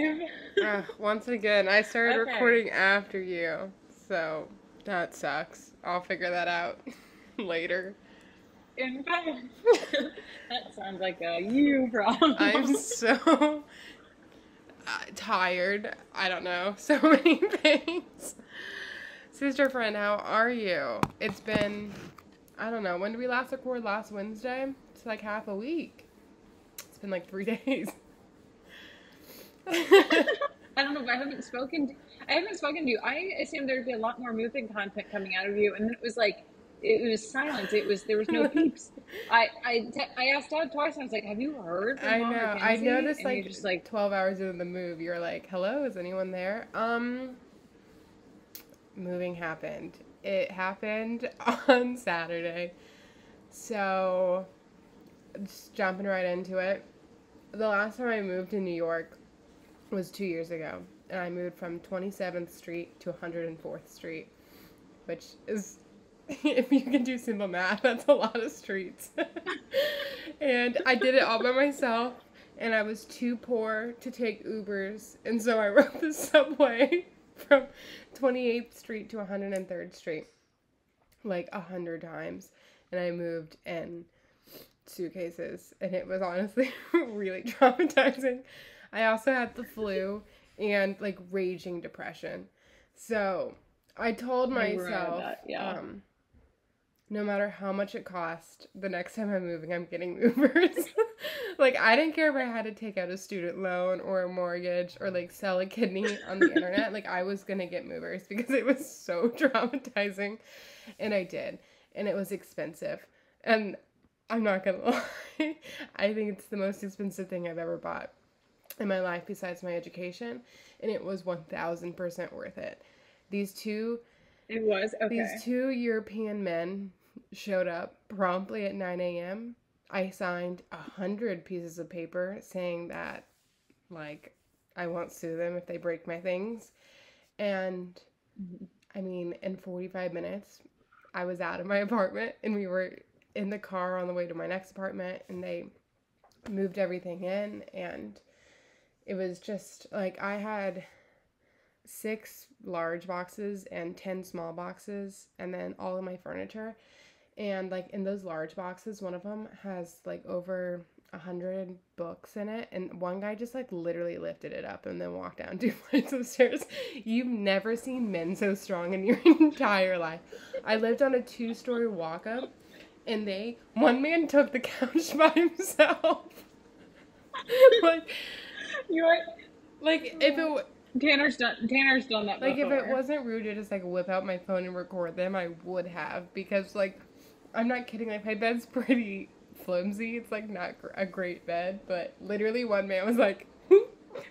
live. Once again, I started Okay. recording after you, so that sucks. I'll figure that out later. In fact, that sounds like a you problem. I'm so tired. I don't know. So many things. Sister friend, how are you? It's been, I don't know, when did we last record? Last Wednesday? It's like half a week. It's been like 3 days. I don't know if I haven't spoken to you. I assumed there'd be a lot more moving content coming out of you, and it was like it was silence. There was no peeps. I asked Dad twice, and I was like, "Have you heard from I Mom or know. I Kenzie?" noticed And you're like just like, 12 hours into the move, you're like, hello, is anyone there? Moving happened. It happened on Saturday. So, just jumping right into it. The last time I moved to New York was 2 years ago. And I moved from 27th Street to 104th Street, which is, if you can do simple math, that's a lot of streets. And I did it all by myself, and I was too poor to take Ubers, and so I rode the subway from 28th Street to 103rd Street like 100 times, and I moved in suitcases, and it was honestly really traumatizing. I also had the flu and like raging depression. So I told I read myself, that, yeah. no matter how much it cost, the next time I'm moving, I'm getting Ubers. Like, I didn't care if I had to take out a student loan or a mortgage or, like, sell a kidney on the internet. Like, I was gonna get movers because it was so traumatizing. And I did. And it was expensive. And I'm not gonna lie. I think it's the most expensive thing I've ever bought in my life besides my education. And it was 1000% worth it. These two It was these okay. two European men showed up promptly at 9 a.m. I signed 100 pieces of paper saying that, like, I won't sue them if they break my things. And, Mhm. I mean, in 45 minutes, I was out of my apartment and we were in the car on the way to my next apartment, and they moved everything in. And it was just like I had 6 large boxes and 10 small boxes, and then all of my furniture. And like in those large boxes, one of them has like over 100 books in it, and one guy just like literally lifted it up and then walked down 2 flights of stairs. You've never seen men so strong in your entire life. I lived on a 2-story walk up, and one man took the couch by himself. like You know like if what? it Tanner's done that Like, if it before. wasn't rude to just, like, whip out my phone and record them, I would have. Because, like, I'm not kidding. Like, my bed's pretty flimsy. It's, like, not a great bed. But literally, one man was, like,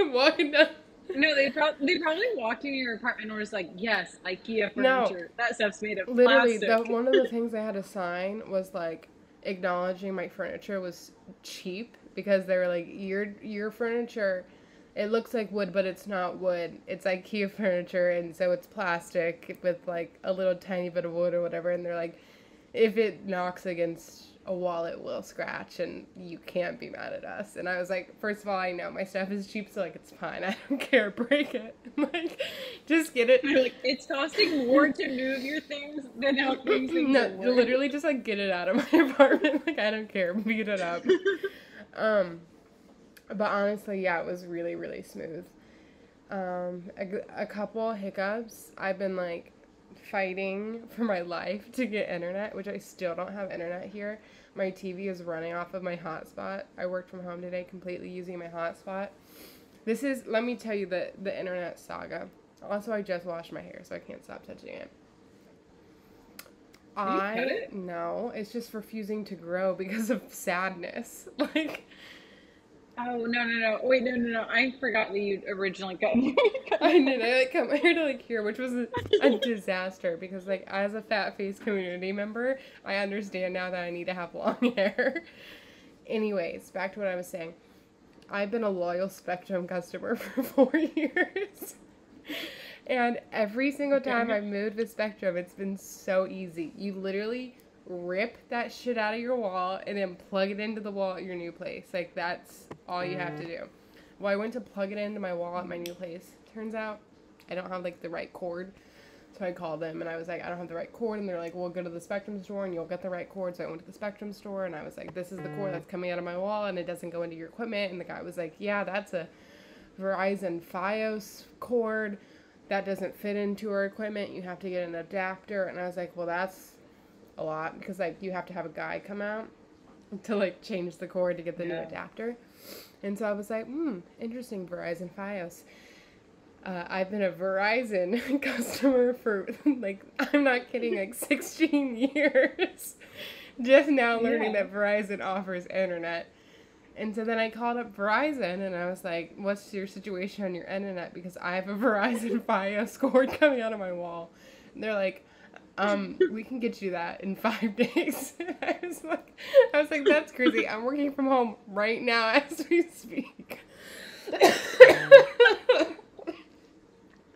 walking down. No, they probably walked into your apartment and was like, "Yes, IKEA No, furniture. That stuff's made of literally, plastic." one of the things I had to sign was, like, acknowledging my furniture was cheap. Because they were like, your furniture, it looks like wood, but it's not wood. It's IKEA furniture, and so it's plastic with like a little tiny bit of wood or whatever. And they're like, if it knocks against a wall, it will scratch, and you can't be mad at us. And I was like, first of all, I know my stuff is cheap, so like it's fine. I don't care. Break it. Like, just get it. They're like, "It's costing more to move your things than how these things are No, worth." literally, just like get it out of my apartment. Like, I don't care. Beat it up. Um, but honestly, yeah, it was really, really smooth. A couple hiccups. I've been like fighting for my life to get internet, which I still don't have internet here. My TV is running off of my hotspot. I worked from home today completely using my hotspot. Let me tell you the internet saga. Also, I just washed my hair, so I can't stop touching it. Did you cut I it? no, it's just refusing to grow because of sadness. Like, Oh no! Wait, no! I forgot that you originally cut. cut I your did. I hair. like cut my hair to like here, which was a disaster because like as a fat face community member, I understand now that I need to have long hair. Anyways, back to what I was saying. I've been a loyal Spectrum customer for 4 years. And every single time Okay. I've moved with Spectrum, it's been so easy. You literally rip that shit out of your wall and then plug it into the wall at your new place. Like, that's all you have to do. Well, I went to plug it into my wall at my new place. Turns out I don't have, like, the right cord. So I called them, and I was like, I don't have the right cord. And they're like, well, go to the Spectrum store, and you'll get the right cord. So I went to the Spectrum store, and I was like, this is the cord that's coming out of my wall, and it doesn't go into your equipment. And the guy was like, yeah, that's a Verizon Fios cord. That doesn't fit into our equipment. You have to get an adapter. And I was like, well, that's a lot, because, like, you have to have a guy come out to, like, change the cord to get the new adapter. And so I was like, interesting, Verizon Fios. I've been a Verizon customer for, like, I'm not kidding, like 16 years. Just now learning that Verizon offers internet. And so then I called up Verizon, and I was like, what's your situation on your internet? Because I have a Verizon Fios cord coming out of my wall. And they're like, we can get you that in 5 days. I was like, that's crazy. I'm working from home right now as we speak.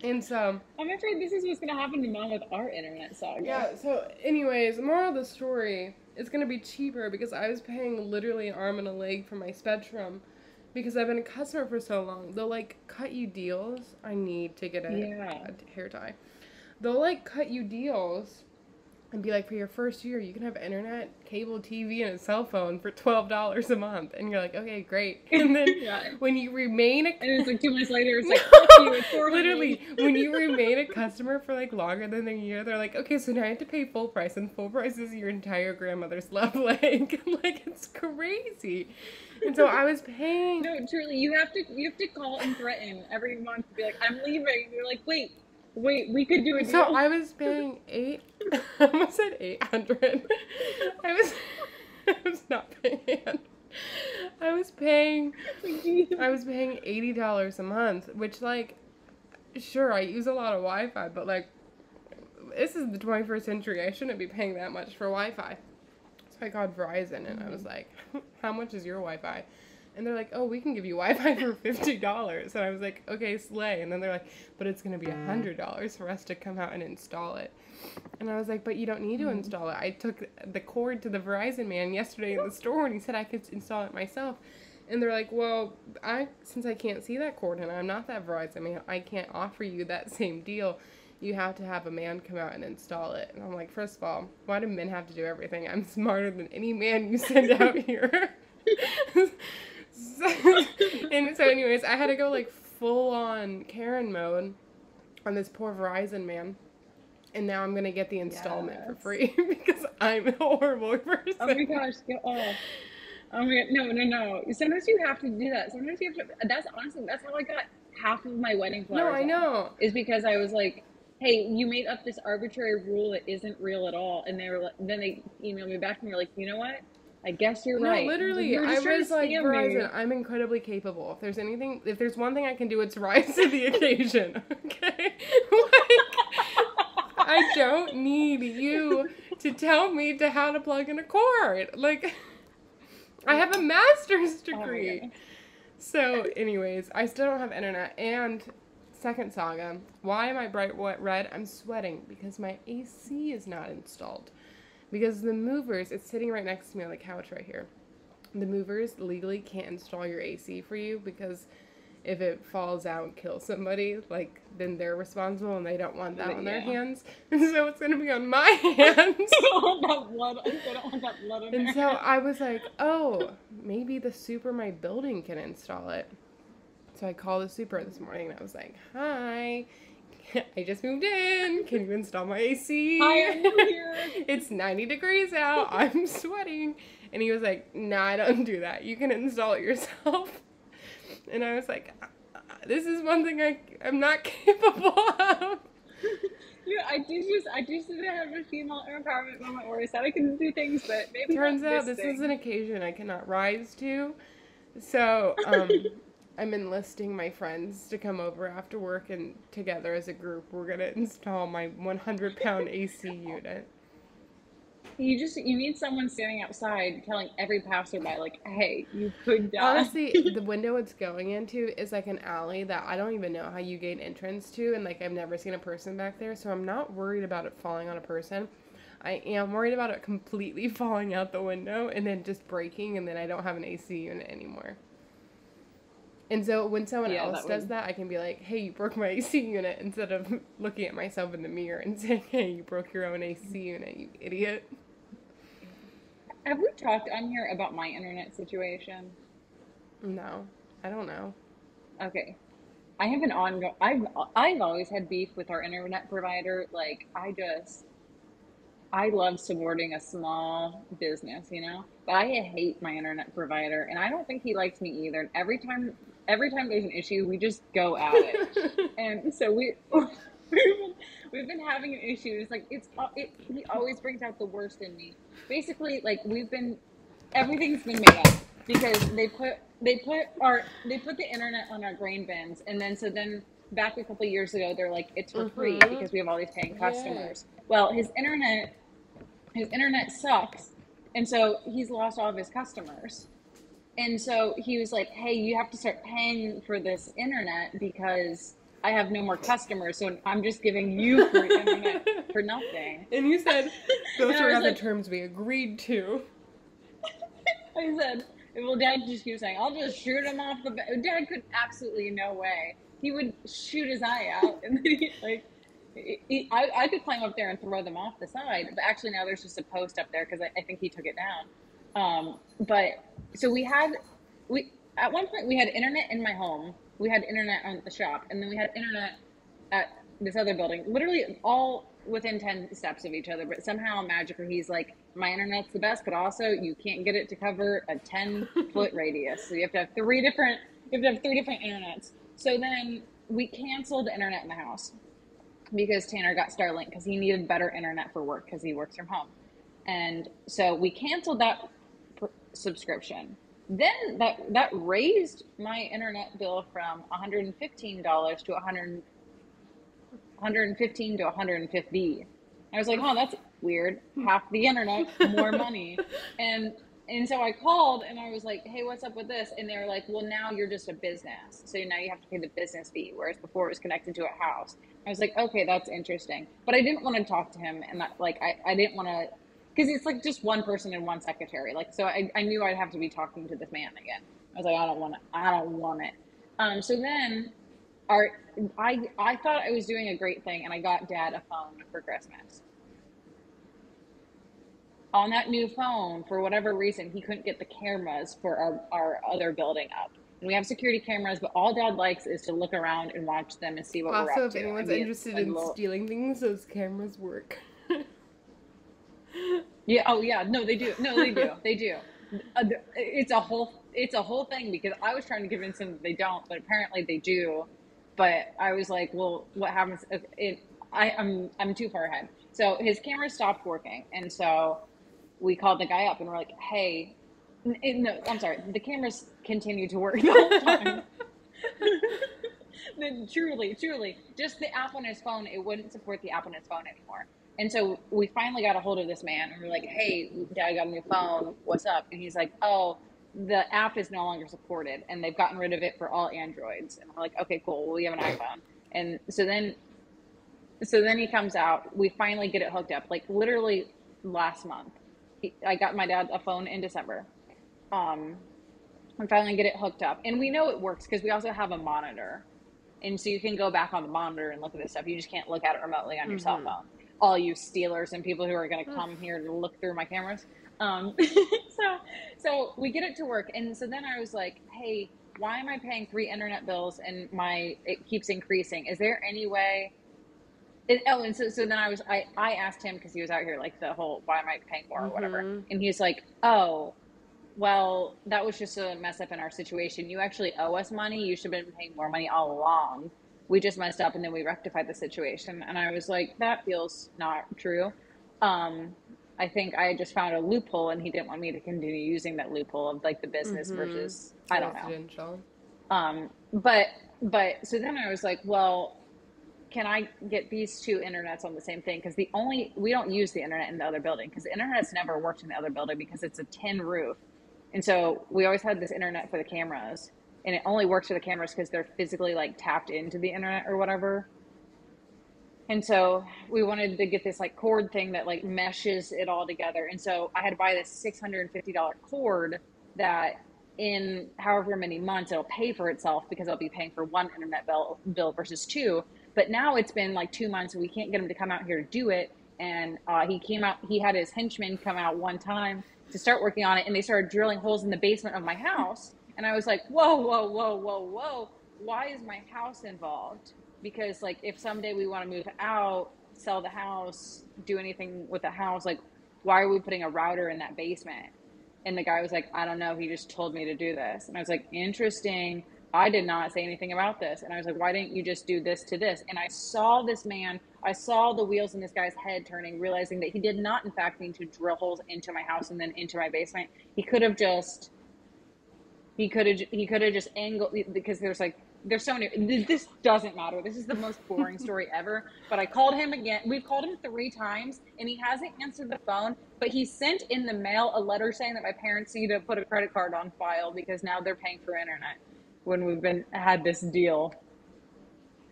And so, I'm afraid this is what's going to happen to Mom with our internet saga. Yeah, so anyways, the moral of the story, it's going to be cheaper because I was paying literally an arm and a leg for my Spectrum because I've been a customer for so long. They'll, like, cut you deals. I need to get a hair tie. They'll, like, cut you deals and be like, for your first year, you can have internet, cable TV, and a cell phone for $12 a month. And you're like, okay, great. And then when you remain and it's like 2 months later, it's like, fuck you, it's $400. Literally, when you remain a customer for, like, longer than a year, they're like, okay, so now you have to pay full price, and full price is your entire grandmother's left leg. Like, it's crazy. And so I was paying. No, truly, you have to call and threaten every month to be like, I'm leaving. And you're like, wait, we could do a deal. So I was paying I almost said 800. I was not paying. I was paying $80 a month, which, like, sure, I use a lot of Wi-Fi, but, like, this is the 21st century. I shouldn't be paying that much for Wi-Fi. So I called Verizon, and I was like, how much is your Wi-Fi? And they're like, oh, we can give you Wi-Fi for $50. And I was like, okay, slay. And then they're like, but it's going to be $100 for us to come out and install it. And I was like, but you don't need to install it. I took the cord to the Verizon man yesterday in the store, and he said I could install it myself. And they're like, well, since I can't see that cord, and I'm not that Verizon man, I can't offer you that same deal. You have to have a man come out and install it. And I'm like, first of all, why do men have to do everything? I'm smarter than any man you send out here. And so anyways, I had to go, like, full on Karen mode on this poor Verizon man. And now I'm going to get the installment for free because I'm a horrible person. Oh my gosh, get off. Oh my god, no. Sometimes you have to do that. Sometimes you have to, that's how I got half of my wedding flowers. No, I know. Is because I was like, hey, you made up this arbitrary rule that isn't real at all. And then they emailed me back and were like, you know what? I guess you're right. No, literally, I was like, Verizon, I'm incredibly capable. If there's one thing I can do, it's rise to the occasion. Okay? I don't need you to tell me how to plug in a cord. Like, I have a master's degree. So, anyways, I still don't have internet. And second saga, why am I bright red? I'm sweating because my AC is not installed. Because the movers, it's sitting right next to me on the couch right here. The movers legally can't install your AC for you because if it falls out and kills somebody, like, then they're responsible and they don't want that on their hands. And so it's going to be on my hands. I don't want that blood on And so I was like, oh, maybe the super my building can install it. So I called the super this morning and I was like, hi, I just moved in. Can you install my AC? Hi, I'm here. It's 90 degrees out. I'm sweating. And he was like, nah, I don't do that. You can install it yourself. And I was like, this is one thing I'm not capable of. Yeah, I just have a female empowerment moment where I said I can do things, but maybe turns out this is an occasion I cannot rise to. So, I'm enlisting my friends to come over after work, and together as a group, we're going to install my 100-pound AC unit. You need someone standing outside telling every passerby, like, hey, you could die. Honestly, the window it's going into is like an alley that I don't even know how you gain entrance to, and, like, I've never seen a person back there, so I'm not worried about it falling on a person. I am worried about it completely falling out the window and then just breaking, and then I don't have an AC unit anymore. And so when someone Yeah, else that does would. that, I can be like, hey, you broke my AC unit, instead of looking at myself in the mirror and saying, hey, you broke your own AC unit, you idiot. Have we talked on here about my internet situation? No, I don't know. Okay. I have an ongoing. I've always had beef with our internet provider. Like I love supporting a small business, you know, but I hate my internet provider, and I don't think he likes me either. And every time there's an issue, we just go at it. And so we've been having an issue. It's like he always brings out the worst in me. Basically, like everything's been made up because they put the internet on our grain bins, and then back a couple of years ago they're like it's for free Mm-hmm. because we have all these paying Yay. customers. Well, his internet sucks, and so he's lost all of his customers. And so he was like, "Hey, you have to start paying for this internet because I have no more customers. So I'm just giving you free internet for nothing." And you said, And those I were was not the like, terms we agreed to. I said, well, Dad just keeps saying, I'll just shoot him off the bed. Dad could absolutely no way. He would shoot his eye out, and then I could climb up there and throw them off the side. But actually, now there's just a post up there because I think he took it down. But so we at one point we had internet in my home, we had internet on the shop, and then we had internet at this other building, literally all within 10 steps of each other. But somehow magically, he's like, my internet's the best, but also you can't get it to cover a 10-foot radius. So you have to have three different internets. So then we canceled the internet in the house because Tanner got Starlink because he needed better internet for work because he works from home. And so we canceled that subscription. Then that raised my internet bill from $115 to 115 to 150. I was like, oh, that's weird. Half the internet, more money. And so I called and I was like, hey, what's up with this? And they were like, well, now you're just a business. So now you have to pay the business fee, whereas before it was connected to a house. I was like, okay, that's interesting. But I didn't want to talk to him. And I didn't want to, because it's like just one person and one secretary. Like, so I knew I'd have to be talking to this man again. I was like, I don't want it. So then our I thought I was doing a great thing, and I got Dad a phone for Christmas. On that new phone, for whatever reason, he couldn't get the cameras for our other building up. And we have security cameras, but all Dad likes is to look around and watch them and see what we're Also, up if to anyone's and be interested a in little. stealing things, those cameras work. Yeah, oh yeah, no, they do. No, they do. It's a whole thing because I was trying to convince them that they don't, but apparently they do. But I was like, well, what happens if it? I'm too far ahead. So his camera stopped working, and so we called the guy up and we're like, hey, no, I'm sorry, the cameras continued to work the whole time. Truly, just the app on his phone, it wouldn't support the app on his phone anymore. And so we finally got a hold of this man and we're like, hey, Dad got a new phone. What's up? And he's like, oh, the app is no longer supported and they've gotten rid of it for all Androids. And we're like, okay, cool. Well, we have an iPhone. And so then he comes out. We finally get it hooked up, like literally last month. I got my dad a phone in December. Um, we finally get it hooked up. And we know it works because we also have a monitor. And so you can go back on the monitor and look at this stuff. You just can't look at it remotely on your cell Mm-hmm. phone. All you stealers and people who are going to come here to look through my cameras. So we get it to work. And so then I was like, hey, why am I paying three internet bills and it keeps increasing? Is there any way? And so then I asked him because he was out here like the whole, why am I paying more or whatever? Mm-hmm. And he's like, oh, well, that was just a mess up in our situation. You actually owe us money. You should have been paying more money all along. We just messed up and then we rectified the situation. And I was like, that feels not true. Um, I think I just found a loophole and he didn't want me to continue using that loophole of like the business Mm-hmm. versus, I don't know. Residential. But so then I was like, well, can I get these two internets on the same thing? Because we don't use the internet in the other building because the internet's never worked in the other building because it's a tin roof. And so we always had this internet for the cameras, and it only works for the cameras because they're physically like tapped into the internet or whatever. And so we wanted to get this like cord thing that like meshes it all together. And so I had to buy this $650 cord that in however many months it'll pay for itself because I'll be paying for one internet bill versus two. But now it's been like 2 months and we can't get him to come out here to do it. And he came out, he had his henchman come out one time to start working on it, and they started drilling holes in the basement of my house. And I was like, whoa, whoa, whoa, whoa, whoa. Why is my house involved? Because like if someday we want to move out, sell the house, do anything with the house, like why are we putting a router in that basement? And the guy was like, I don't know. He just told me to do this. And I was like, interesting. I did not say anything about this. And I was like, why didn't you just do this to this? And I saw this man, I saw the wheels in this guy's head turning, realizing that he did not, in fact, need to drill holes into my house and then into my basement. He could have just angled, because there's so many, this doesn't matter. This is the most boring story ever. But I called him again. We've called him 3 times and he hasn't answered the phone, but he sent in the mail a letter saying that my parents need to put a credit card on file because now they're paying for internet when we've had this deal.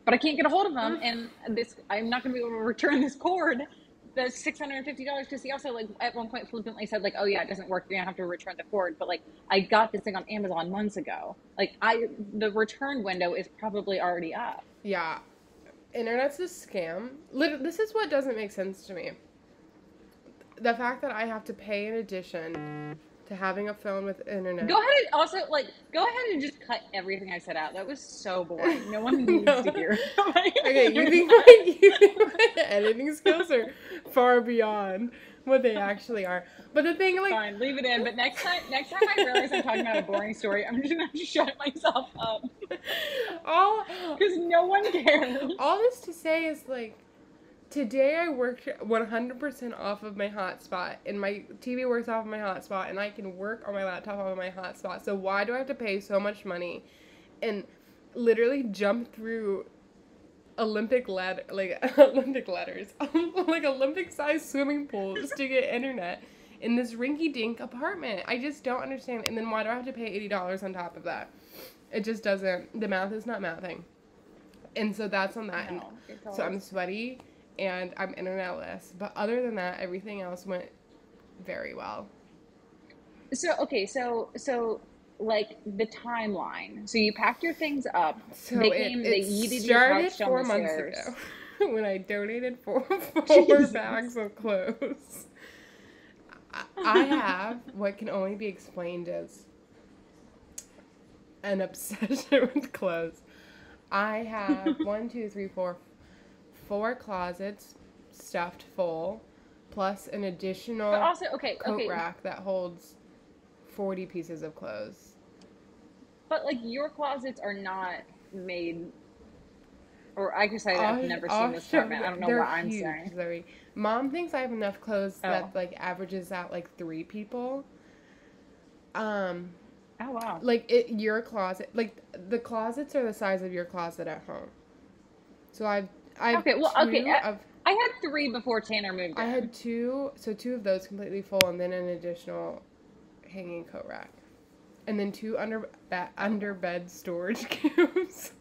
But I can't get a hold of him, and I'm not going to be able to return this cord. That's $650 because he also like at one point flippantly said like, oh yeah, it doesn't work, you're gonna have to return the cord. But like I got this thing on Amazon months ago. Like the return window is probably already up. Yeah. Internet's a scam. This is what doesn't make sense to me. The fact that I have to pay in addition to having a phone with internet. Go ahead and just cut everything I said out. That was so boring. No one needs to hear. Okay, you think my editing skills are far beyond what they actually are. But the thing, like, fine, leave it in. But next time I realize I'm talking about a boring story, I'm just gonna have to shut myself up. Because no one cares. All this to say is like, today I worked 100% off of my hotspot, and my TV works off of my hotspot, and I can work on my laptop off of my hotspot. So why do I have to pay so much money and literally jump through Olympic ladders, like Olympic-sized swimming pools to get internet in this rinky-dink apartment? I just don't understand. And then why do I have to pay $80 on top of that? It just doesn't. The math is not mathing. And so that's on that. No, so I'm sweaty. And I'm internetless. But other than that, everything else went very well. So, okay, so like, the timeline. So you packed your things up. So they yeeted your couch down 4 months ago when I donated four bags of clothes. I have what can only be explained as an obsession with clothes. I have 4 closets stuffed full, plus an additional coat rack that holds 40 pieces of clothes. But like, your closets are not made, or I guess I've never seen this apartment. I don't know what I'm saying. Zoe. Mom thinks I have enough clothes that like averages out like 3 people. Oh wow. Like your closet, like the closets are the size of your closet at home. So I had 3 before Tanner moved in. I had 2, so 2 of those completely full, and then an additional hanging coat rack. And then 2 under bed storage cubes.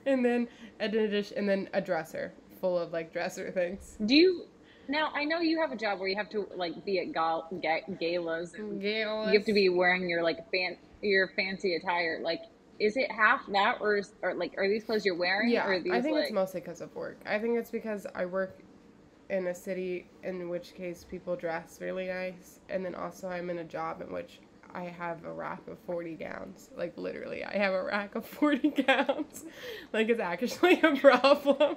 and then a dresser full of like dresser things. Now, I know you have a job where you have to like be at galas and you have to be wearing your like your fancy attire. Like, is it half that, or like, are these clothes you're wearing? Yeah, or are these, I think it's mostly because of work. I think it's because I work in a city in which case people dress really nice, and then also I'm in a job in which I have a rack of 40 gowns. Like, literally, I have a rack of 40 gowns. Like, it's actually a problem.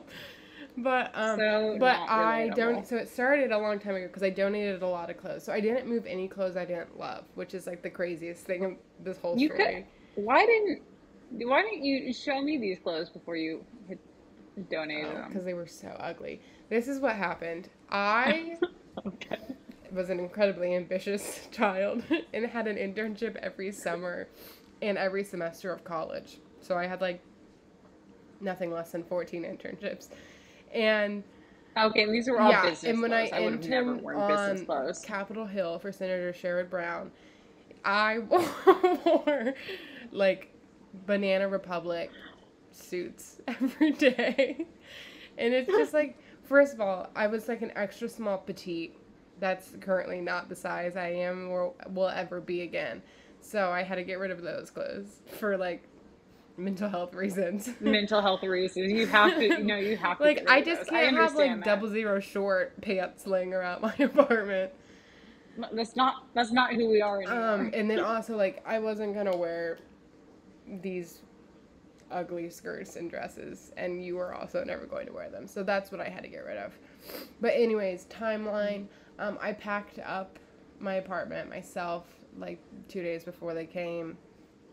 But so it started a long time ago because I donated a lot of clothes. So I didn't move any clothes I didn't love, which is like the craziest thing of this whole story. Why didn't you show me these clothes before you had donated them? Because they were so ugly. This is what happened. I was an incredibly ambitious child and had an internship every summer and every semester of college. So I had like nothing less than 14 internships. And these were all business clothes. And when I would have never worn business clothes. Capitol Hill for Senator Sherrod Brown, I wore like Banana Republic suits every day. And it's just like, first of all, I was like an extra small petite That's currently not the size I am or will ever be again. So I had to get rid of those clothes for like mental health reasons. Mental health reasons. You have to, you have to Like get I rid of just those. I can't have like understand that. 00 short pants laying around my apartment. That's not who we are anymore. And then also like I wasn't gonna wear these ugly skirts and dresses, and you were also never going to wear them. So that's what I had to get rid of. But anyways, timeline. I packed up my apartment myself like 2 days before they came.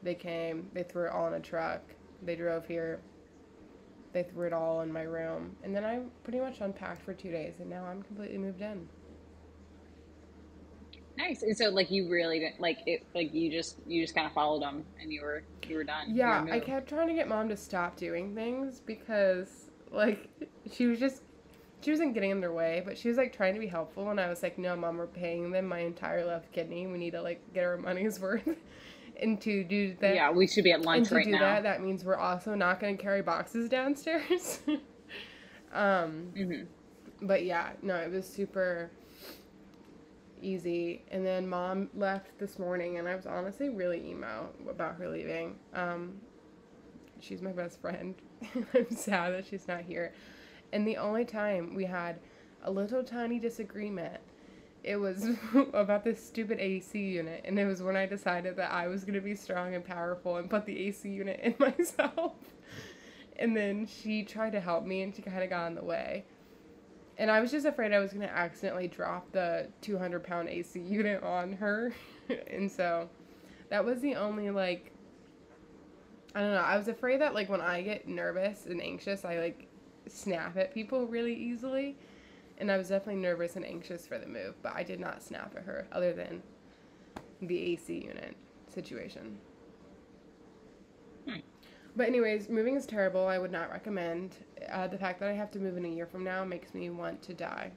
They came. They threw it all in a truck. They drove here. They threw it all in my room, and then I pretty much unpacked for 2 days, and now I'm completely moved in. Nice. And so like you really didn't like it, like you just kind of followed them and you were done. You were Yeah, I moved. kept trying to get mom to stop doing things because, like, she wasn't getting in their way, but she was, like, trying to be helpful, and I was like, no, mom, we're paying them my entire left kidney. We need to, like, get our money's worth. And to do that, Yeah, we should be at lunch right now. that means we're also not going to carry boxes downstairs. Hmm. But yeah, no, it was super easy. And then mom left this morning, and I was honestly really emo about her leaving. She's my best friend. I'm sad that she's not here. And the only time we had a little tiny disagreement, it was about this stupid AC unit. And it was when I decided that I was going to be strong and powerful and put the AC unit in myself. And then she tried to help me, and she kind of got in the way. And I was just afraid I was going to accidentally drop the 200-pound AC unit on her. And so that was the only, like, I don't know. I was afraid that, like, when I get nervous and anxious, I, like, snap at people really easily. And I was definitely nervous and anxious for the move. But I did not snap at her other than the AC unit situation. But anyways, moving is terrible. I would not recommend. The fact that I have to move in a year from now makes me want to die.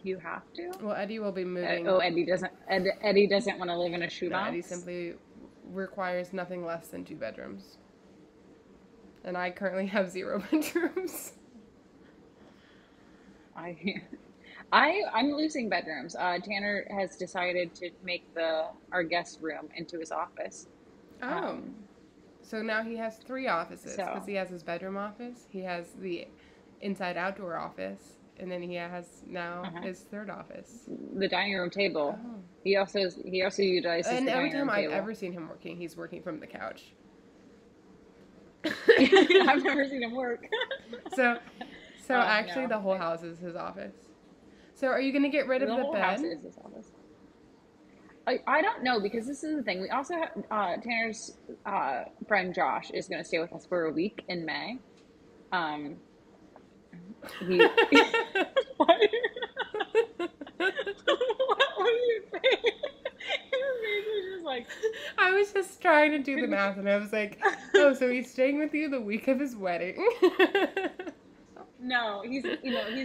You have to. Well, Eddie will be moving. Eddie doesn't want to live in a No, shoebox. Eddie simply requires nothing less than 2 bedrooms. And I currently have 0 bedrooms. I'm losing bedrooms. Tanner has decided to make our guest room into his office. Oh. So now he has 3 offices because So he has his bedroom office, he has the inside outdoor office, and then he has now his 3rd office. the dining room table. Oh. He also utilizes And the every dining room time I've table. ever seen him working, he's working from the couch. I've never seen him work. So actually No. the whole house is his office. So are you going to get rid of The the whole bed? house is his office. I don't know because this is the thing. We also have Tanner's friend Josh is going to stay with us for a week in May. Um, he. What? What were you saying? Your face was just like. I was just trying to do the math, and I was like, oh, so he's staying with you the week of his wedding. No, he's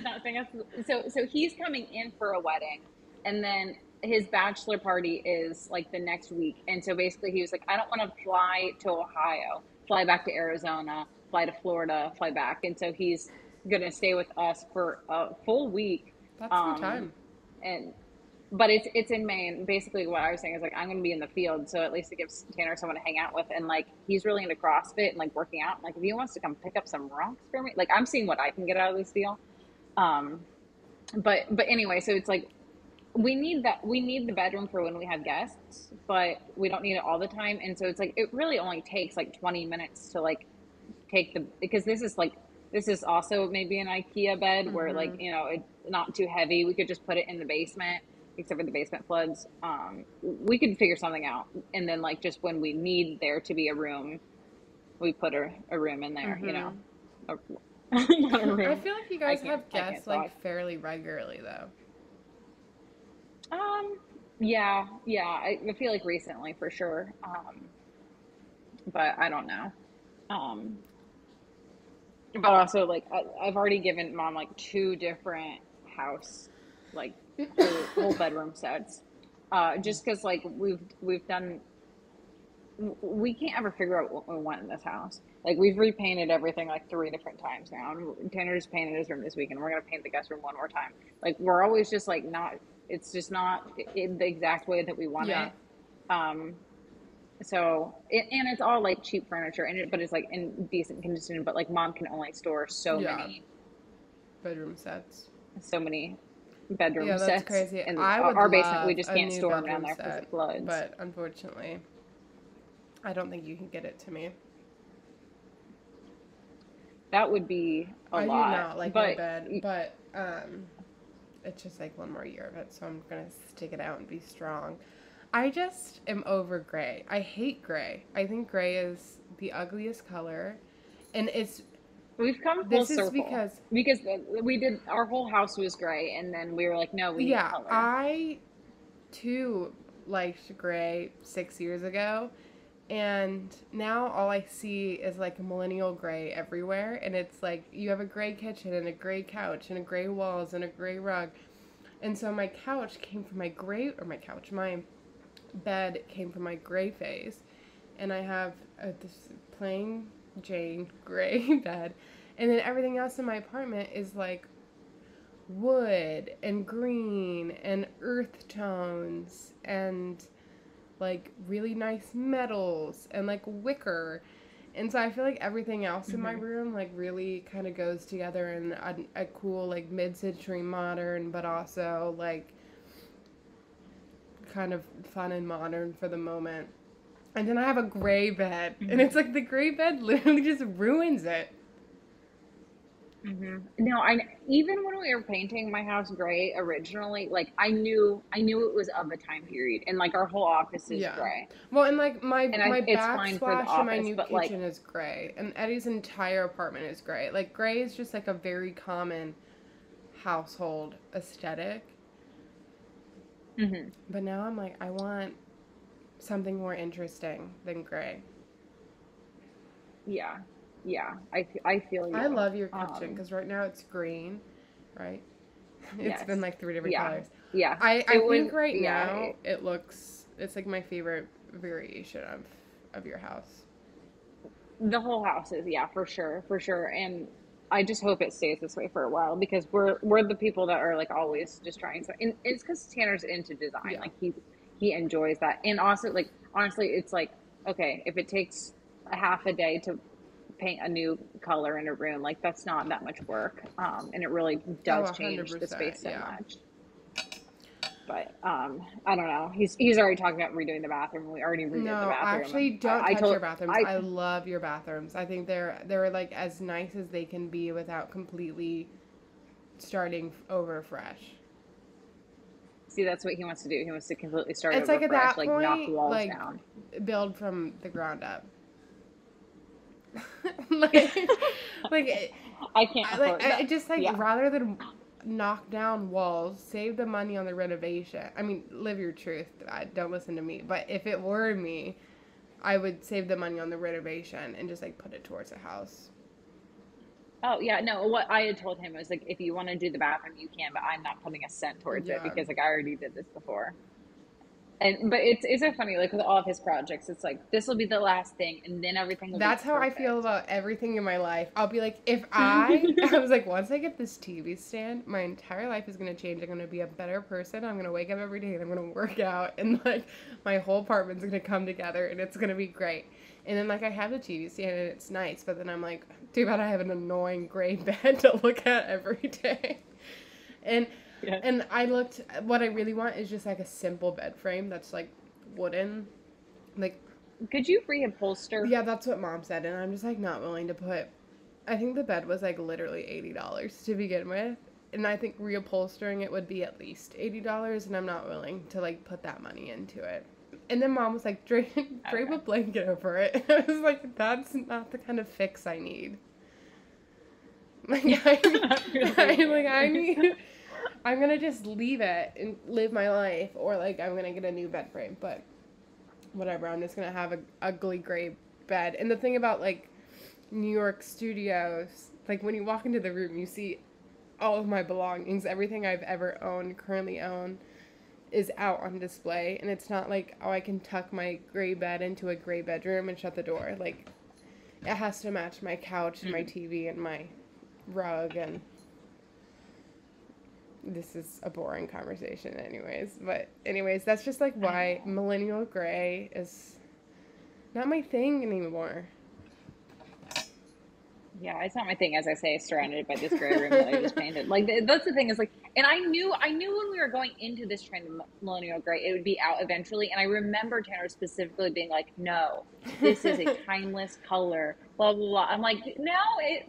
not saying us. So he's coming in for a wedding, and then his bachelor party is like the next week. And so basically, he was like, I don't want to fly to Ohio, fly back to Arizona, fly to Florida, fly back. And so he's gonna stay with us for a full week. That's some time. But it's in May, and basically what I was saying is like I'm gonna be in the field, so at least it gives Tanner someone to hang out with, and like he's really into CrossFit and like working out. Like if he wants to come pick up some rocks for me, like I'm seeing what I can get out of this deal. But anyway, so it's like we need the bedroom for when we have guests, but we don't need it all the time, and so it's like it really only takes like 20 minutes to like because this is also maybe an IKEA bed where like it's not too heavy. We could just put it in the basement. Except for the basement floods, we could figure something out. And then, like, just when we need there to be a room, we put a room in there, not a room. I feel like you guys have guests, like, fairly regularly, though. Yeah, I feel like recently, for sure. But I don't know. But also, like, I've already given Mom, like, 2 different house, like, whole bedroom sets, just because like we've done we can't ever figure out what we want in this house. Like we've repainted everything like 3 different times now. And Tanner just painted his room this week, and we're gonna paint the guest room one more time. Like we're always just like not. It's just not in the exact way that we want Yeah. it. Um, and it's all like cheap furniture, but it's like in decent condition. But like mom can only store Yeah. Bedroom sets. so many bedroom Yeah, that's sets crazy. in I would our basement. We love just a can't new store them down bedroom there because it set, floods. but unfortunately, I don't think you can get it to me. That would be a I do lot. not like my bed, but it's just like one more year of it, so I'm gonna stick it out and be strong. I just am over gray. I hate gray. I think gray is the ugliest color, and we've come full this is circle because we did our whole house was gray, and then we were like, no, we need yeah, color. I too liked gray 6 years ago. And now all I see is like millennial gray everywhere. And it's like you have a gray kitchen and a gray couch and a gray walls and a gray rug. And so my couch came from my bed came from my gray phase. And I have this plain Jane gray bed. And then everything else in my apartment is like wood and green and earth tones and like really nice metals and like wicker. And so I feel like everything else in my room like really kind of goes together in a cool like mid-century modern, but also like kind of fun and modern for the moment. And then I have a gray bed, and it's like the gray bed literally just ruins it. No, even when we were painting my house gray originally, like I knew it was of a time period, and like our whole office is Yeah. gray, Well, and like my it's fine for the backsplash in my office, new but like, kitchen is gray, and Eddie's entire apartment is gray. Like gray is just like a very common household aesthetic. But now I'm like, I want something more interesting than gray. yeah, yeah, I feel you. I love your kitchen because right now it's green, right? It's Yes, been like 3 different yeah, colors. yeah. I It was, think right yeah, now it's like my favorite variation of your house. the whole house is, yeah, for sure, and I just hope it stays this way for a while because we're the people that are like always just trying to, and it's because Tanner's into design, Yeah. like he enjoys that, and also like honestly, it's like okay, if it takes a half a day to paint a new color in a room, like that's not that much work, and it really Oh, does change the 100%. space so Yeah. much. But I don't know. He's already talking about redoing the bathroom. We already redid the No, bathroom. actually, And don't I touch told your bathrooms. I I love your bathrooms. I think they're like as nice as they can be without completely starting over fresh. see that's what he wants to do. He wants to completely start It's over like at fresh, that like knock point, walls like down. build from the ground up. like, like, I can't afford that. I just like Yeah. rather than knock down walls, save the money on the renovation. I mean, live your truth. Don't listen to me. But if it were me, I would save the money on the renovation and just like put it towards a house. Oh yeah, no. What I had told him was like, if you want to do the bathroom, you can, but I'm not putting a cent towards it Yeah. because like I already did this before. And but it's so funny, like with all of his projects, it's like this will be the last thing, and then everything will That's be how I perfect. feel about everything in my life. I'll be like, I was like, once I get this TV stand, my entire life is going to change. I'm going to be a better person. I'm going to wake up every day and I'm going to work out. And like, my whole apartment's going to come together and it's going to be great. And then like, I have the TV stand and it's nice. But then I'm like, too bad I have an annoying gray bed to look at every day. And Yeah. and what I really want is just like a simple bed frame that's like wooden. Like, Could you reupholster? yeah, that's what mom said, and I'm just like not willing to put. I think the bed was like literally $80 to begin with, and I think reupholstering it would be at least $80, and I'm not willing to like put that money into it. And then mom was like, drape a blanket over it. I was like, that's not the kind of fix I need. Like I need. I'm gonna just leave it and live my life, or like I'm gonna get a new bed frame, but whatever, I'm just gonna have a ugly gray bed. And the thing about like New York studios, like when you walk into the room, you see all of my belongings, everything I've ever owned, currently own, is out on display, and it's not like, oh, I can tuck my gray bed into a gray bedroom and shut the door. Like, it has to match my couch and my TV and my rug, and this is a boring conversation anyways. But anyways, that's just like why millennial gray is not my thing anymore. Yeah, it's not my thing, as I say, surrounded by this gray room that I just painted. Like, that's the thing is like, and I knew when we were going into this trend of millennial gray, it would be out eventually. And I remember Tanner specifically being like, no, this is a timeless color, blah, blah, blah. I'm like, no, it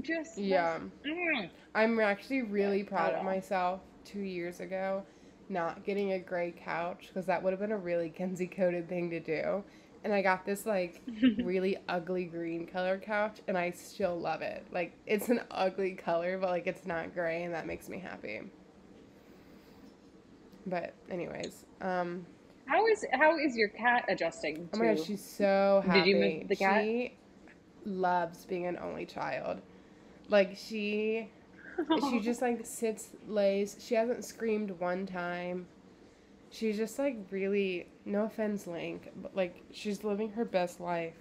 just, Yeah. mm. I'm actually really proud of myself 2 years ago not getting a gray couch, because that would have been a really Kenzie coded thing to do. And I got this, like, really ugly green color couch, and I still love it. Like, it's an ugly color, but, like, it's not gray, and that makes me happy. But, anyways. How is your cat adjusting Oh my gosh, she's so happy. Did you move the cat? She loves being an only child. Like, she just, like, sits, lays. She hasn't screamed one time. She's just, like, really, no offense, Link, but, like, she's living her best life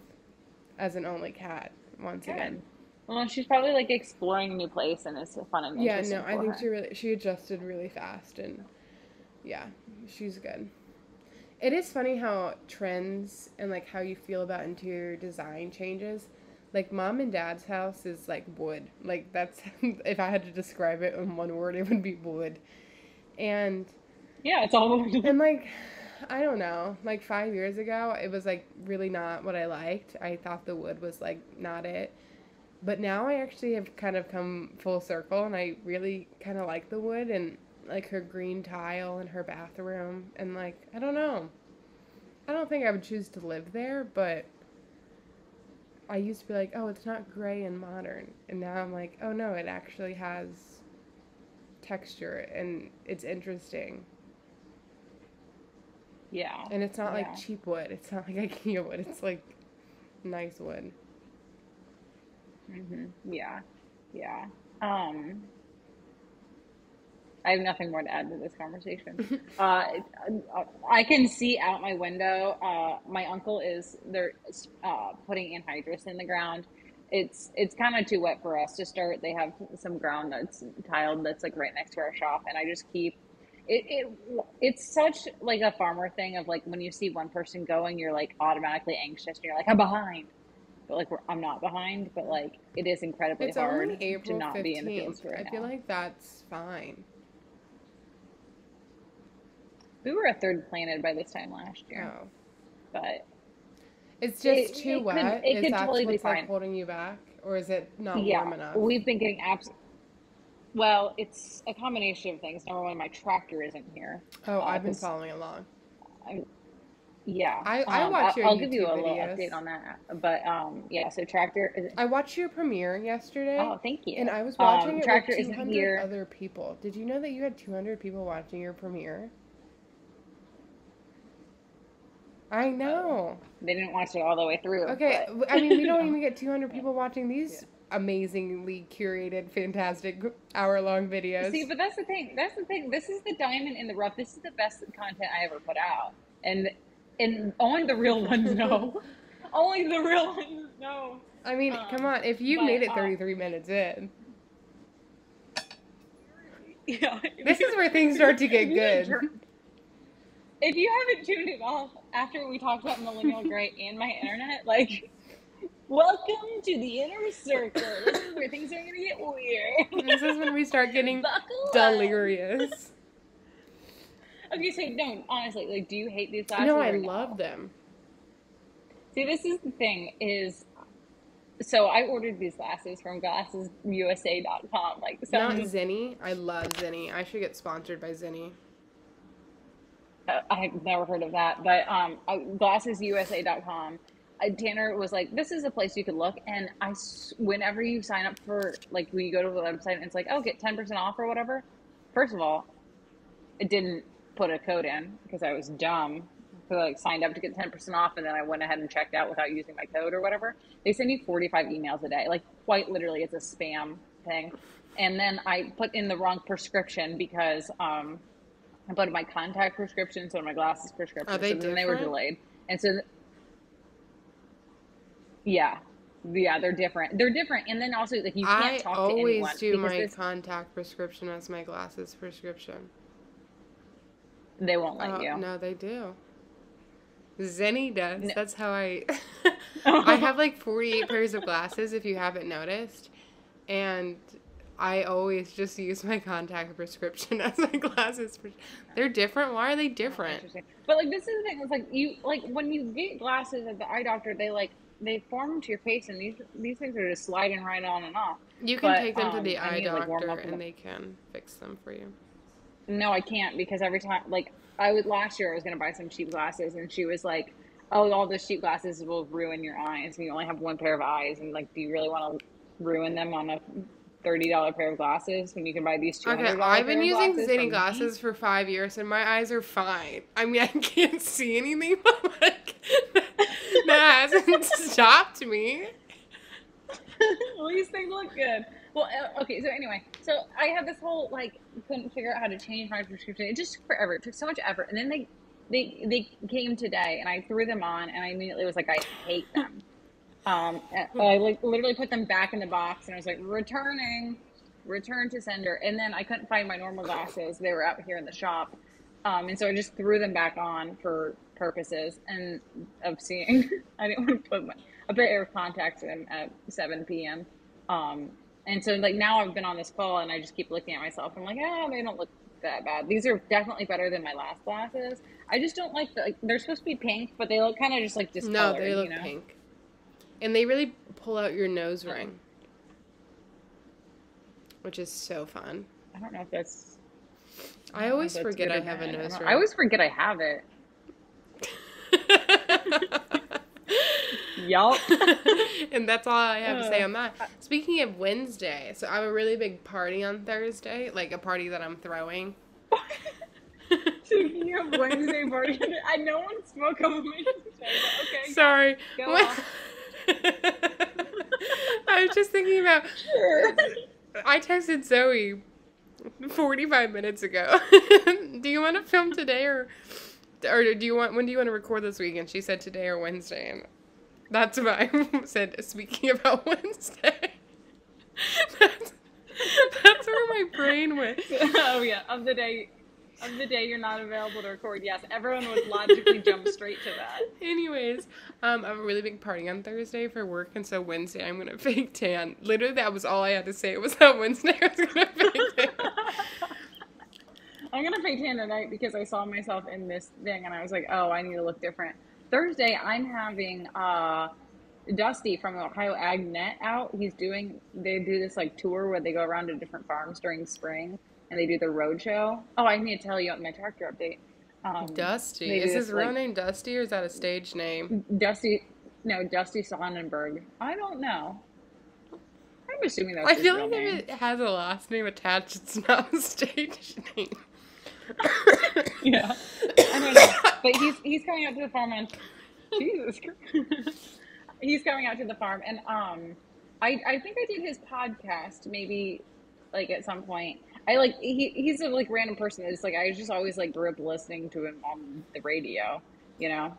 as an only cat, once again. Well, she's probably, like, exploring a new place, and it's fun and interesting. Yeah, no, I think she adjusted really fast, and, yeah, she's good. It is funny how trends and, like, how you feel about interior design changes. Like, Mom and Dad's house is, like, wood. Like, that's, if I had to describe it in one word, it would be wood. And... yeah, it's all and, like, I don't know, like, 5 years ago, it was, like, really not what I liked. I thought the wood was, like, not it. But now I actually have kind of come full circle, and I really kind of like the wood, and, like, her green tile in her bathroom, and, like, I don't know. I don't think I would choose to live there, but I used to be like, oh, it's not gray and modern. And now I'm like, oh, no, it actually has texture, and it's interesting. Yeah. And it's not like cheap wood. It's not like IKEA wood. It's like nice wood. Yeah. Yeah. I have nothing more to add to this conversation. I can see out my window. My uncle they're putting anhydrous in the ground. It's kind of too wet for us to start. They have some ground that's tiled that's like right next to our shop, and I just keep it's such like a farmer thing of like when you see one person going, you're like automatically anxious, and you're like, I'm behind. But like I'm not behind, but like it is incredibly hard to not 15th. Be in the fields right now. I feel like that's fine. We were a third planted by this time last year. Oh. But it's just too wet? It could totally be fine. Like holding you back? Or is it not warm enough? We've been getting well, it's a combination of things. Number one, my tractor isn't here. Oh, I've been following along. Yeah. I watch your I'll YouTube give you a little videos. Update on that. But yeah, so tractor. I watched your premiere yesterday. Oh, thank you. And I was watching it tractor with 200 other people. Did you know that you had 200 people watching your premiere? I know. They didn't watch it all the way through. Okay, but... I mean, we don't even get 200 people watching these amazingly curated, fantastic, hour-long videos. See, but that's the thing. This is the diamond in the rough. This is the best content I ever put out. And only the real ones know. Only the real ones know. I mean, come on. If you made it 33 minutes in. Yeah. This is where things start to get good. If you haven't tuned it off after we talked about millennial gray and my internet, like, welcome to the inner circle. This is where things are going to get weird. This is when we start getting delirious. Okay, so no, honestly, like, do you hate these glasses? No, I love them. See, this is the thing is, so I ordered these glasses from glassesusa.com. Like, not Zenni. I love Zenni. I should get sponsored by Zenni. I've never heard of that, but glassesusa.com. Tanner was like, this is a place you could look, and whenever you sign up for, like, when you go to the website and it's like, oh, get 10% off or whatever, first of all, it didn't put a code in because I was dumb. So I, like, signed up to get 10% off, and then I went ahead and checked out without using my code or whatever. They send you 45 emails a day. Like, quite literally, it's a spam thing. And then I put in the wrong prescription because but my contact prescription, so my glasses Are prescription. they So then they were different? delayed. And so, yeah. Yeah, they're different. They're different. And then also, like, you can't I talk to always anyone do because my this, contact prescription as my glasses prescription. they won't let Oh, you. no, they do. Zenny does. No. That's how I have like 48 pairs of glasses, if you haven't noticed. And I always just use my contact prescription as my glasses. They're different. Why are they Oh, different? interesting. But like this is the thing. It's like you like when you get glasses at the eye doctor, they form to your face, and these things are just sliding right on and off. You can But take them to the I eye need to like warm doctor up. and they can fix them for you. No, I can't because every time like I would last year I was gonna buy some cheap glasses, and she was like, "Oh, all those cheap glasses will ruin your eyes, and you only have one pair of eyes, and like, do you really want to ruin them on a $30 pair of glasses when you can buy these Okay, $200 I've been pair of using glasses Zenny from me?" glasses for 5 years and my eyes are fine. I mean, I can't see anything, but like, that hasn't stopped me. At least they look good. Well, okay. So anyway, so I had this whole like couldn't figure out how to change my prescription. It just took forever. It took so much effort, and then they came today, and I threw them on, and I immediately was like, I hate them. And I like literally put them back in the box, and I was like, return to sender. And then I couldn't find my normal glasses; they were out here in the shop. And so I just threw them back on for purposes and of seeing. I didn't want to put a pair of contacts in at 7 p.m. Um, and so like now I've been on this call and I just keep looking at myself. I'm like, oh, they don't look that bad. These are definitely better than my last glasses. I just don't like they're supposed to be pink, but they look kind of just like No, discolored, they look pink. And they really pull out your nose ring, which is so fun. I don't know if that's. I always forget I have a nose ring. I always forget I have it. Yup. And that's all I have to say on that. Speaking of Wednesday, so I have a really big party on Thursday, like a party that I'm throwing. Speaking of Wednesday party, I no one spoke of me. Okay. Sorry. Go on. I was just thinking about. Sure. I texted Zoe 45 minutes ago. Do you want to film today or do you want, when do you want to record this week? And she said today or Wednesday. And that's what I said, speaking about Wednesday. That's where my brain went. Oh yeah, of the day you're not available to record. Yes, everyone would logically jump straight to that. Anyways, I have a really big party on Thursday for work, and so Wednesday I'm gonna fake tan. Literally, that was all I had to say. It was that Wednesday I was gonna fake tan. I'm gonna fake tan tonight because I saw myself in this thing and I was like, oh, I need to look different. Thursday, I'm having Dusty from Ohio Ag Net out. They do this like tour where they go around to different farms during spring and they do the road show. Oh, I need to tell you on my tractor update. Dusty. Is his real name Dusty or is that a stage name? Dusty Sonnenberg. I don't know. I'm assuming that's I his feel real like name. if it has a last name attached, it's not a stage name. Yeah. I don't know. But he's coming out to the farm on Jesus Christ. He's coming out to the farm and I think I did his podcast maybe like at some point. He's a like random person. It's like I just always like grew up listening to him on the radio, you know.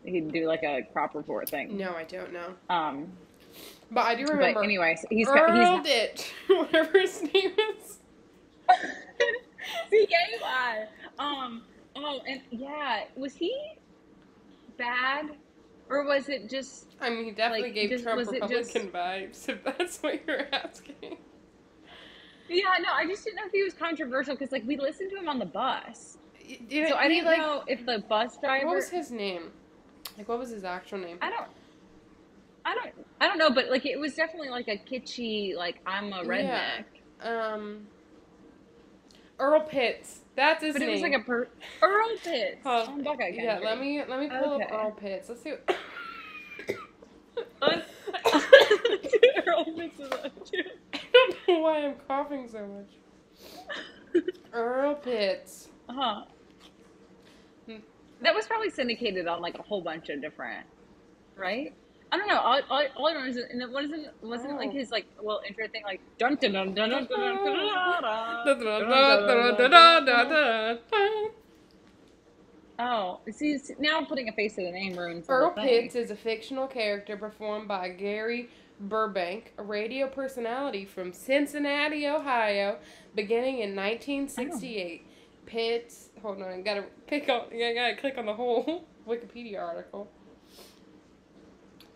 He'd do like a crop report thing. No, I don't know. But I do remember. But anyways, he's Ditch, whatever his name is. CKY. Oh, and yeah, was he bad, or was it just? I mean, he definitely gave Trump Republican vibes, if that's what you're asking. Yeah, no, I just didn't know if he was controversial because, like, we listened to him on the bus, so I didn't know if the bus driver. What was his name? Like, what was his actual name? I don't know, but like, it was definitely like a kitschy, like I'm a redneck. Yeah. Earl Pitts. That's his name. But it was like Earl Pitts. On Buckeye Country. Yeah, let me pull up Earl Pitts. Let's see. Earl Pitts is on too. I don't know why I'm coughing so much. Earl Pitts. Uh-huh. That was probably syndicated on like a whole bunch of different, right? I don't know. All I know is, and it wasn't it like Oh. his like little intro thing, like dun dun dun dun dun dun dun Da, dun da, dun dun da, da, dun da, dun da, da, dun. da, da. Oh, see, now putting a face to the name ruins the whole Earl thing. Pitts is a fictional character performed by Gary Burbank, a radio personality from Cincinnati, Ohio, beginning in Oh, 1968. Pitts, hold on, I gotta click on the whole Wikipedia article.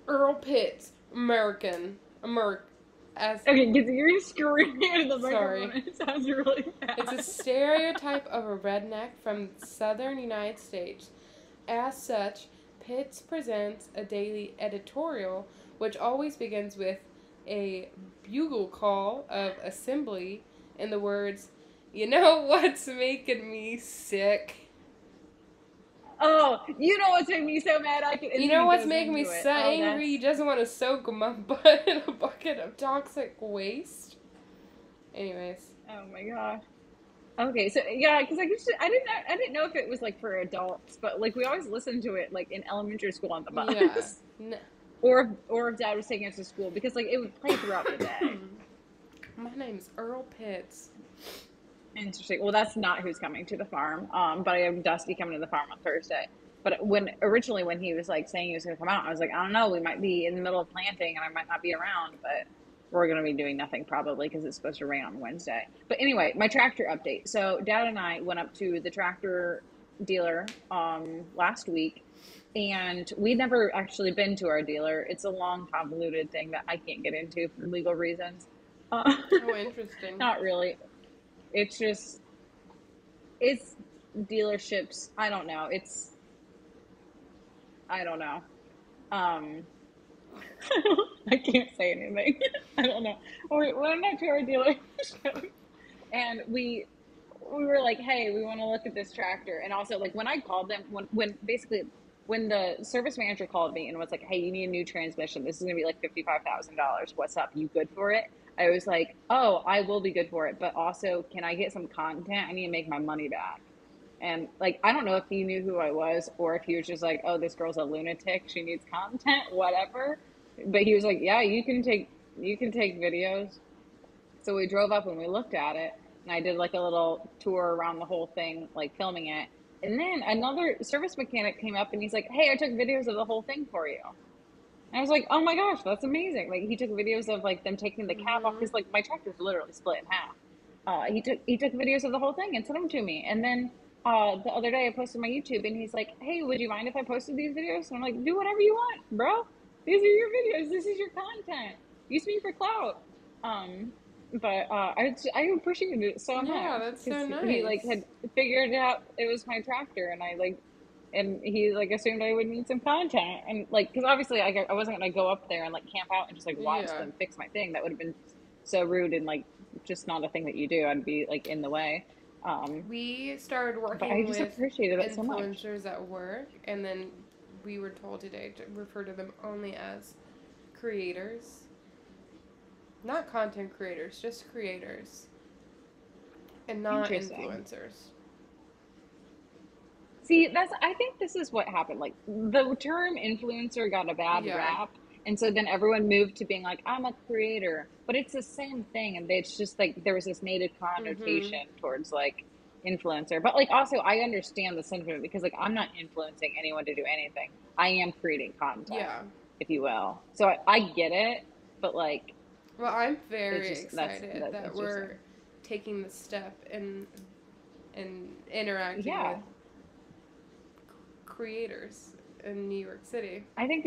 Earl Pitts, American, as okay, because you're screaming into the microphone. sorry. It sounds really It's a bad. stereotype of a redneck from southern United States. As such, Pitts presents a daily editorial, which always begins with a bugle call of assembly in the words, "You know what's making me sick? Oh, you know what's making me so mad? I can, and You then know he what's goes making me into it. so Oh, angry? that's You just want to soak my butt in a bucket of toxic waste." Anyways, oh my gosh. Okay, so yeah, because I didn't know if it was like for adults, but like we always listened to it like in elementary school on the yeah. bus, or if Dad was taking us to school because like it would play throughout the day. My name's Earl Pitts. Interesting. Well, that's not who's coming to the farm. But I have Dusty coming to the farm on Thursday. But when he was like saying he was going to come out, I was like, I don't know, we might be in the middle of planting and I might not be around, but we're going to be doing nothing probably because it's supposed to rain on Wednesday. But anyway, my tractor update. So Dad and I went up to the tractor dealer last week, and we'd never actually been to our dealer. It's a long, convoluted thing that I can't get into for legal reasons. Uh, Oh, interesting. not really. It's just it's dealerships. I don't know. I don't know. Um, I can't say anything. I don't know. We went up to our dealership and we were like, hey, we want to look at this tractor. And also, like, when I called them, when basically when the service manager called me and was like, hey, you need a new transmission. This is gonna be like $55,000. What's up? You good for it? I was like, oh, I will be good for it, but also, can I get some content? I need to make my money back. And like, I don't know if he knew who I was or if he was just like, oh, this girl's a lunatic. She needs content, whatever. But he was like, yeah, you can take videos. So we drove up and we looked at it, and I did like a little tour around the whole thing, like filming it. And then another service mechanic came up and he's like, hey, I took videos of the whole thing for you. And I was like, oh my gosh, that's amazing. Like he took videos of like them taking the cab off Mm-hmm. because like my tractor's literally split in half. He took videos of the whole thing and sent them to me. And then the other day I posted my YouTube and he's like, hey, would you mind if I posted these videos? And I'm like, do whatever you want, bro. These are your videos. This is your content. Use me for clout. But I appreciated it so Yeah, much that's because so he like nice. had figured out it was my tractor, and he like assumed I would need some content, and like because obviously I wasn't gonna go up there and like camp out and just like watch Yeah. them fix my thing. That would have been so rude and like just not a thing that you do. I'd be like in the way. Um, We started but I working just with appreciated it so much. influencers at work, and then we were told today to refer to them only as creators. Not content creators, just creators, and not Interesting. influencers. See, I think this is what happened. Like the term influencer got a bad Yeah. rap, and so then everyone moved to being like, I'm a creator. But it's the same thing, and it's just like there was this negative Mm-hmm. connotation towards like influencer. But like also I understand the sentiment because like I'm not influencing anyone to do anything. I am creating content, Yeah. if you will. So I get it, but like Well, I'm it's very just excited that's that interesting. we're taking the step and interacting with Yeah. creators in New York City. I think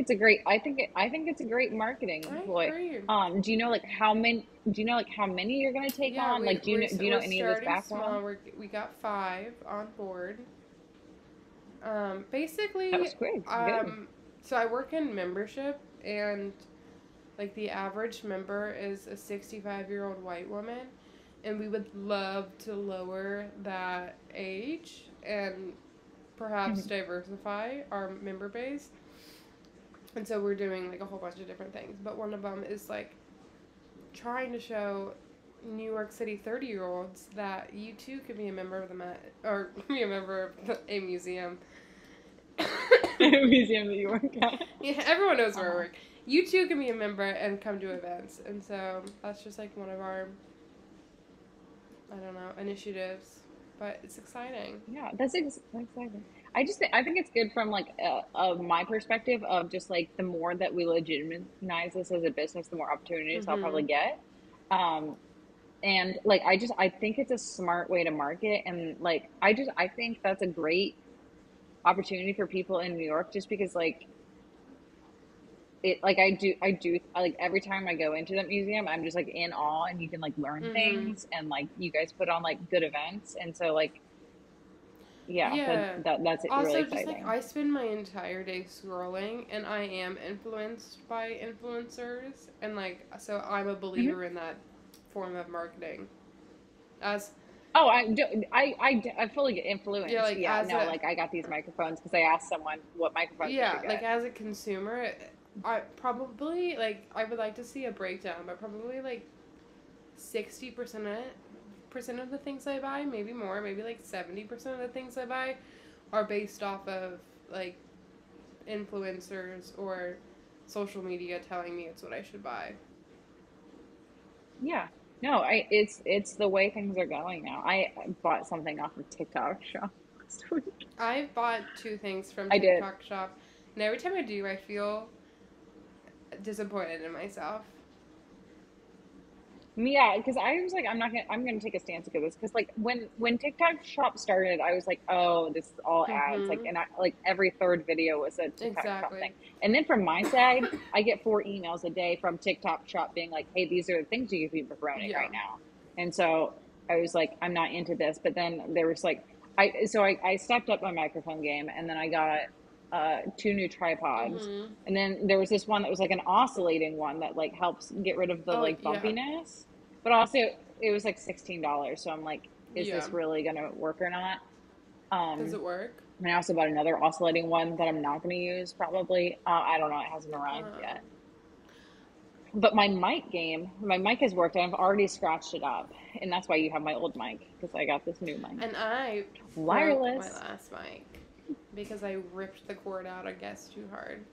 I think it's a great marketing I ploy. agree. Do you know like how many you're gonna take Yeah, on? Like do you know we're any of this starting background? small. We got 5 on board. That Basically, was great. Good. um, so I work in membership, and like the average member is a 65-year-old white woman, and we would love to lower that age and perhaps Mhm. diversify our member base. And so we're doing like a whole bunch of different things, but one of them is like trying to show New York City 30-year-olds that you too could be a member of the Met or be a member of a museum. Museum that you work at. Yeah, everyone knows where I Uh-huh. work. you too can be a member and come to events. And so that's just like one of our, I don't know, initiatives. But it's exciting. Yeah, that's exciting. I think it's good from like my perspective of just like the more that we legitimize this as a business, the more opportunities I'll Mm-hmm. probably get. Um, and like I think it's a smart way to market, and like I think that's a great opportunity for people in New York, just because like it like I do like every time I go into that museum, I'm just like in awe, and you can like learn Mm-hmm. things, and like you guys put on like good events, and so like yeah, Yeah. that's really Also, just like exciting. I spend my entire day scrolling, and I am influenced by influencers, and like so I'm a Hmm. believer in that form of marketing. As Oh, I do. I fully get yeah, influenced. like Yeah, as no, a like I got these microphones because I asked someone what microphones I yeah, should like get. as a consumer, I probably like I would like to see a breakdown, but probably like 60% of the things I buy, maybe more, maybe like 70% of the things I buy are based off of like influencers or social media telling me it's what I should buy. Yeah, no, I it's the way things are going now. I bought something off of TikTok shop last week. I've bought two things from I did. TikTok Shop, and every time I do, I feel disappointed in myself. Yeah, because I was like, I'm gonna take a stance against this because like when TikTok Shop started, I was like, oh, this is all ads. Like, Mm-hmm. and I like every third video was a TikTok Shop Exactly. thing. And then from my side, I get 4 emails a day from TikTok Shop being like, hey, these are the things you can be promoting Yeah. right now. And so I was like, I'm not into this. But then there was like, I stepped up my microphone game, and then I got two new tripods. Mm-hmm. And then there was this one that was like an oscillating one that like helps get rid of the Oh, like yeah. bumpiness, but also it was like $16. So I'm like, is Yeah. this really gonna work or not? Does Um, it work? and I also bought another oscillating one that I'm not gonna use probably. I don't know, it hasn't arrived Uh, yet. But my mic has worked, and I've already scratched it up, and that's why you have my old mic because I got this new mic, and I broke my wireless. last mic because I ripped the cord out, I guess, too hard.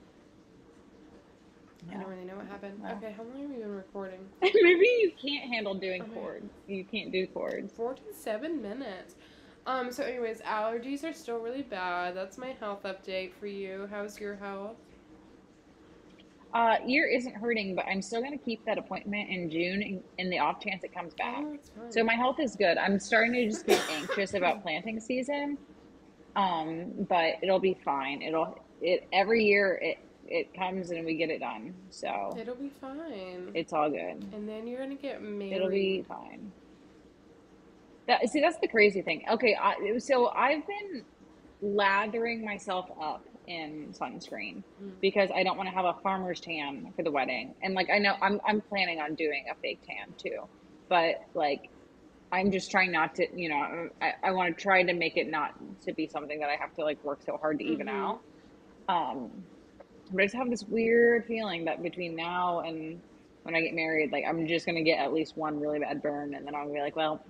I Yeah. don't really know what happened. Well, Okay, how long have we been recording? maybe you can't handle doing Oh my, chords. You can't do chords. 47 minutes. So anyways, allergies are still really bad. That's my health update for you. How's your health? Ear isn't hurting, but I'm still going to keep that appointment in June in the off chance it comes back. Oh, that's So fun. my health is good. I'm starting to just get anxious about planting season. But it'll be fine. It every year it comes and we get it done. So It'll be fine. it's all good. And then you're gonna get It'll be married. fine. That's the crazy thing. Okay, so I've been lathering myself up in sunscreen Mm. because I don't want to have a farmer's tan for the wedding. And like I know I'm planning on doing a fake tan too. But like I'm just trying not to, I want to try to make it not to be something that I have to like work so hard to even Mm-hmm. out. Um but I just have this weird feeling that between now and when I get married, like I'm just gonna get at least one really bad burn, and then I'll be like, well,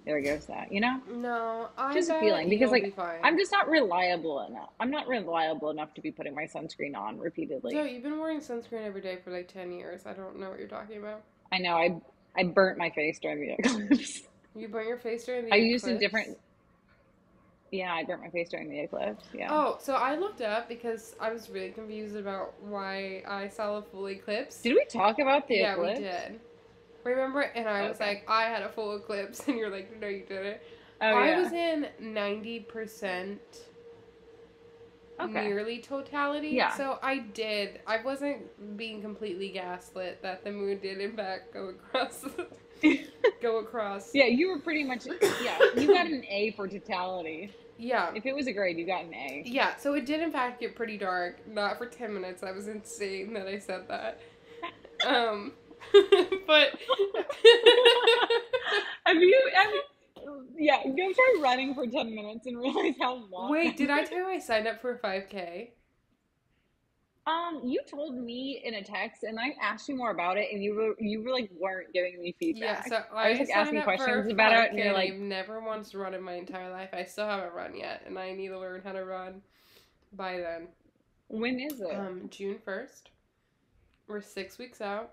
there goes that, No, I Just a bet feeling because you'll like be fine. I'm just not reliable enough. I'm not reliable enough to be putting my sunscreen on Joe, repeatedly. you've been wearing sunscreen every day for like 10 years. I don't know what you're talking about. I know I burnt my face during the eclipse. You burnt your face during I the used a eclipse? different Yeah, I burnt my face during the eclipse. Yeah. Oh, so I looked up because I was really confused about why I saw a full eclipse. Did we talk about the Yeah, we eclipse? did. Remember? And I was Okay. like, I had a full eclipse. And you're like, no, you didn't. Oh I was yeah. in 90% Okay. nearly totality. Yeah. So I did. I wasn't being completely gaslit that the moon did, in fact, go across. Go across. Yeah, you were pretty much, yeah, you got an A for totality. Yeah. If it was a grade, you got an A. Yeah, so it did in fact get pretty dark. Not for 10 minutes. That was insane that I said that. Um, but Yeah, go try running for 10 minutes and realize how long wait, that did I is. tell you I signed up for a 5K? You told me in a text, and I asked you more about it, and you were like weren't giving me Yeah, feedback. so I was I like signed asking up for a questions about it, and 5K you're and I've like, never once run in my entire life. I still haven't run yet, and I need to learn how to run by then. when is it? June 1st. We're 6 weeks out.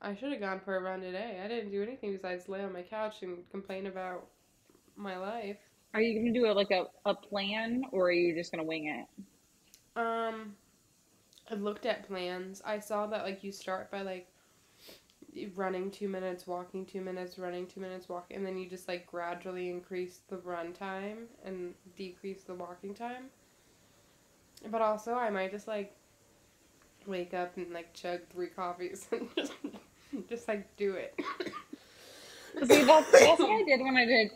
I should have gone for a run today. I didn't do anything besides lay on my couch and complain about my life. Are you gonna do a plan, or are you just gonna wing it? Um, I looked at plans. I saw that like you start by like running 2 minutes, walking 2 minutes, running 2 minutes, walking, and then you just like gradually increase the run time and decrease the walking time. But also, I might just like wake up and like chug 3 coffees and just like do it. See, that's what I did when I did.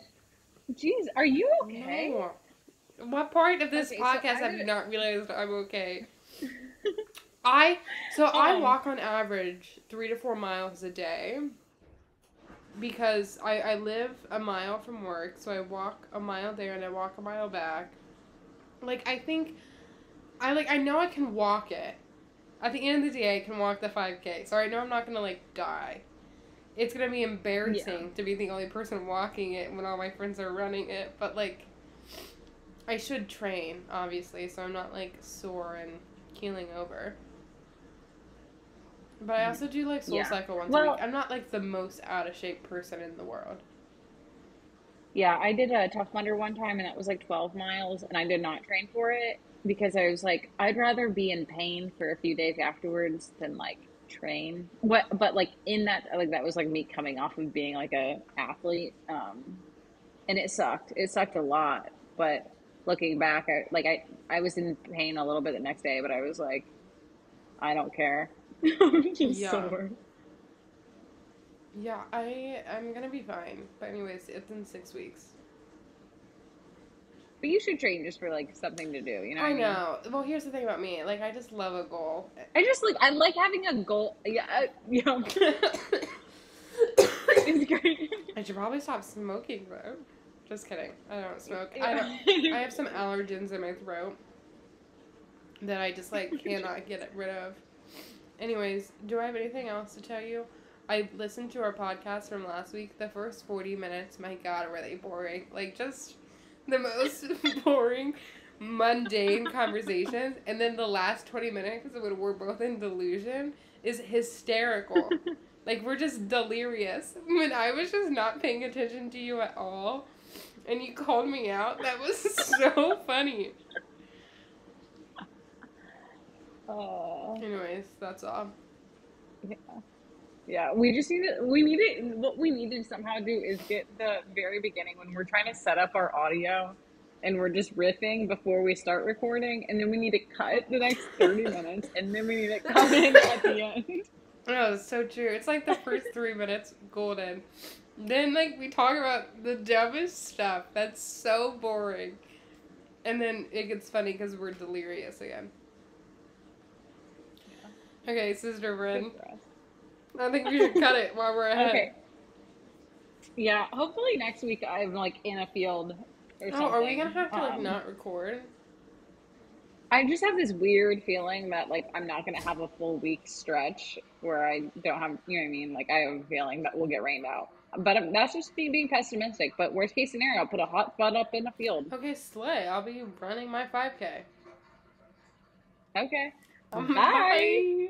Jeez, are you okay? No. What part of this Okay, so podcast I have did you not realized I'm okay? I walk on average 3 to 4 miles a day because I live a mile from work, so I walk a mile there and I walk a mile back. Like I know I can walk it. At the end of the day, I can walk the 5K. So I know I'm not gonna like die. It's gonna be embarrassing to be the only person walking it when all my friends are running it, but like I should train, obviously, so I'm not like sore and keeling over. But I also do like SoulCycle once a week. I'm not like the most out of shape person in the world. Yeah, I did a Tough Mudder one time, and that was like 12 miles, and I did not train for it because I was like, I'd rather be in pain for a few days afterwards than like train. But like in that, like that was like me coming off of being like a athlete, and it sucked. It sucked a lot. But looking back, I was in pain a little bit the next day, but I was like, I don't care. I'm just Yeah. sore. Yeah, I'm gonna be fine. But anyways, it's in 6 weeks. But you should train just for like something to do, you know what I mean? know. Well, here's the thing about me. Like, I just love a goal. I like having a goal. Yeah, yeah. It's great. I should probably stop smoking, though. Just kidding. I don't smoke. Yeah. I have some allergens in my throat that I just, like, cannot get rid of. Anyways, do I have anything else to tell you? I listened to our podcast from last week. The first 40 minutes, my God, were they boring. Like, just the most boring, mundane conversations. And then the last 20 minutes, when we're both in delusion, is hysterical. Like, we're just delirious. When I was just not paying attention to you at all, and you called me out, that was so funny. Anyways, that's all. Yeah. Yeah, what we need to somehow do is get the very beginning when we're trying to set up our audio and we're just riffing before we start recording, and then we need to cut the next 30 minutes, and then we need to come in at the end. Oh, it's so true. It's like the first 3 minutes, golden. Then, like, we talk about the dumbest stuff. That's so boring. And then it gets funny because we're delirious again. Yeah. Okay, Sister Bryn. I think we should cut it while we're ahead. Okay. Yeah, hopefully next week I'm, like, in a field or something. Oh, are we going to have to, like, not record? I just have this weird feeling that, like, I'm not going to have a full week stretch where I don't have, you know what I mean? Like, I have a feeling that we'll get rained out. But that's just me being pessimistic. But worst case scenario, I'll put a hot spot up in the field. Okay, slay. I'll be running my 5K. Okay. Bye.